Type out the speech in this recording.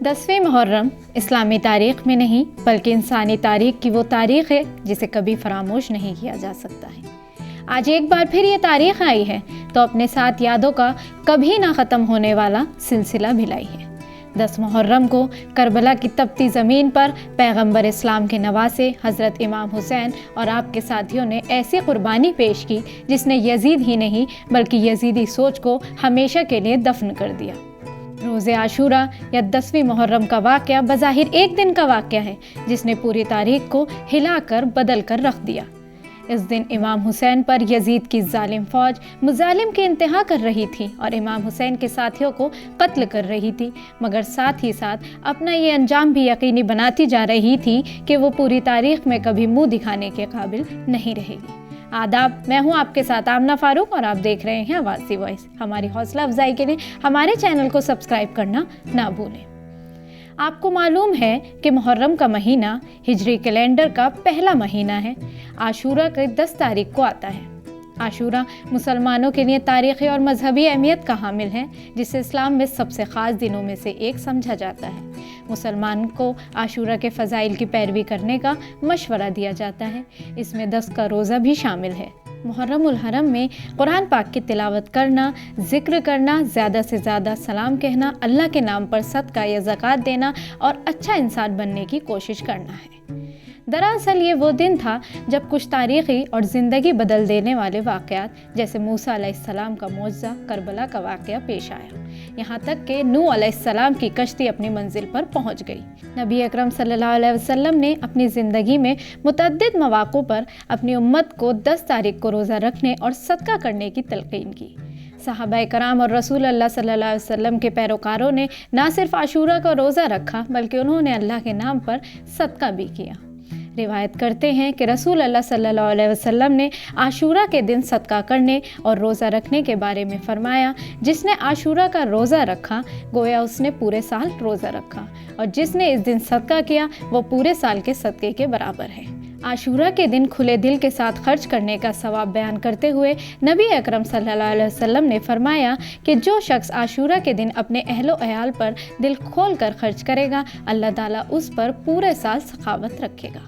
10ویں محرم اسلامی تاریخ میں نہیں بلکہ انسانی تاریخ کی وہ تاریخ ہے جسے کبھی فراموش نہیں کیا جا سکتا ہے۔ آج ایک بار پھر یہ تاریخ آئی ہے تو اپنے ساتھ یادوں کا کبھی نہ ختم ہونے والا سلسلہ بھی لائی ہے۔ 10 محرم کو کربلا کی تپتی زمین پر پیغمبر اسلام کے نواسے حضرت امام حسین اور آپ کے ساتھیوں نے ایسی قربانی پیش کی جس نے یزید ہی نہیں بلکہ یزیدی سوچ کو ہمیشہ کے لیے دفن کر دیا۔ روز عاشورہ یا 10ویں محرم کا واقعہ بظاہر ایک دن کا واقعہ ہے جس نے پوری تاریخ کو ہلا کر بدل کر رکھ دیا۔ اس دن امام حسین پر یزید کی ظالم فوج مظالم کی انتہا کر رہی تھی اور امام حسین کے ساتھیوں کو قتل کر رہی تھی، مگر ساتھ ہی ساتھ اپنا یہ انجام بھی یقینی بناتی جا رہی تھی کہ وہ پوری تاریخ میں کبھی منہ دکھانے کے قابل نہیں رہے گی۔ آداب، میں ہوں آپ کے ساتھ آمنہ فاروق اور آپ دیکھ رہے ہیں آواز دی وائس۔ ہماری حوصلہ افزائی کے لیے ہمارے چینل کو سبسکرائب کرنا نہ بھولیں۔ آپ کو معلوم ہے کہ محرم کا مہینہ ہجری کیلنڈر کا پہلا مہینہ ہے۔ عاشورہ کی 10 تاریخ کو آتا ہے۔ عاشورہ مسلمانوں کے لیے تاریخی اور مذہبی اہمیت کا حامل ہے، جسے اسلام میں سب سے خاص دنوں میں سے ایک سمجھا جاتا ہے۔ مسلمان کو عاشورہ کے فضائل کی پیروی کرنے کا مشورہ دیا جاتا ہے۔ اس میں 10 کا روزہ بھی شامل ہے۔ محرم الحرم میں قرآن پاک کی تلاوت کرنا، ذکر کرنا، زیادہ سے زیادہ سلام کہنا، اللہ کے نام پر صدقہ یا زکوٰۃ دینا اور اچھا انسان بننے کی کوشش کرنا ہے۔ دراصل یہ وہ دن تھا جب کچھ تاریخی اور زندگی بدل دینے والے واقعات جیسے موسیٰ علیہ السلام کا معجزہ، کربلا کا واقعہ پیش آیا، یہاں تک کہ نوح علیہ السلام کی کشتی اپنی منزل پر پہنچ گئی۔ نبی اکرم صلی اللہ علیہ وسلم نے اپنی زندگی میں متعدد مواقع پر اپنی امت کو 10 تاریخ کو روزہ رکھنے اور صدقہ کرنے کی تلقین کی۔ صحابہ کرام اور رسول اللہ صلی اللہ علیہ وسلم کے پیروکاروں نے نہ صرف عاشورہ کا روزہ رکھا بلکہ انہوں نے اللہ کے نام پر صدقہ بھی کیا۔ روایت کرتے ہیں کہ رسول اللہ صلی اللہ علیہ وسلم نے عاشورہ کے دن صدقہ کرنے اور روزہ رکھنے کے بارے میں فرمایا، جس نے عاشورہ کا روزہ رکھا گویا اس نے پورے سال روزہ رکھا، اور جس نے اس دن صدقہ کیا وہ پورے سال کے صدقے کے برابر ہے۔ عاشورہ کے دن کھلے دل کے ساتھ خرچ کرنے کا ثواب بیان کرتے ہوئے نبی اکرم صلی اللہ علیہ وسلم نے فرمایا کہ جو شخص عاشورہ کے دن اپنے اہل و عیال پر دل کھول کر خرچ کرے گا، اللہ تعالیٰ اس پر پورے سال سخاوت رکھے گا۔